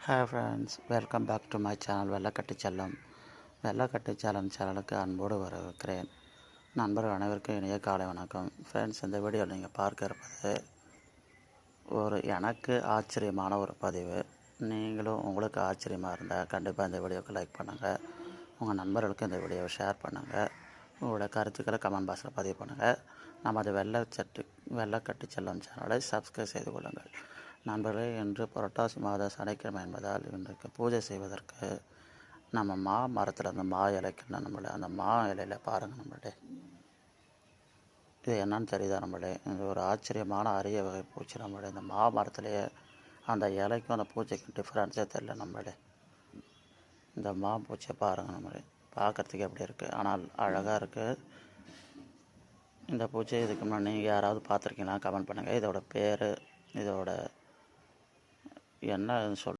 Hi friends, welcome back to my channel Vellakatti Chellam. Vellakatti செல்லம் சேனலுக்கு அன்போடு வரவேற்கிறேன். நண்பர்கள் அனைவருக்கும் இனிய காலை வணக்கம். ஃப்ரெண்ட்ஸ், இந்த வீடியோவில் நீங்கள் பார்க்க இருப்பது எனக்கு ஆச்சரியமான ஒரு பதிவு. நீங்களும் உங்களுக்கு ஆச்சரியமாக இருந்தால் கண்டிப்பாக இந்த வீடியோவுக்கு லைக் பண்ணுங்கள். உங்கள் நண்பர்களுக்கு இந்த வீடியோவை ஷேர் பண்ணுங்கள். உங்களோட கருத்துக்களை கமெண்ட் பாக்ஸில் பதிவு பண்ணுங்கள். நமது வெள்ளக்கட்டி செல்லம் சேனலை சப்ஸ்கிரைப் செய்து கொள்ளுங்கள். நண்பர்களே, இன்று புரட்டாசி மாத சனிக்கிழமை என்பதால் இன்றைக்கு பூஜை செய்வதற்கு நம்ம மா மரத்தில் அந்த மா இலைக்கணும். அந்த மா இலையில் பாருங்கள் நம்மளே, இது என்னன்னு தெரியுதா நம்மளே? இது ஒரு ஆச்சரியமான அரிய வகை பூச்சி நம்மளே. இந்த மா மரத்துலேயே அந்த இலைக்கும் அந்த பூச்சிக்கும் டிஃப்ரென்ஸே தெரியல நம்மளே. இந்த மா பூச்சியை பாருங்கள் நம்மளே, பார்க்குறதுக்கு எப்படி இருக்குது, ஆனால் அழகாக இருக்குது. இந்த பூச்சி இதுக்கு முன்னாடி நீங்கள் யாராவது பார்த்துருக்கீங்களா? கமெண்ட் பண்ணுங்கள். இதோட பேர், இதோட என்ன சொல்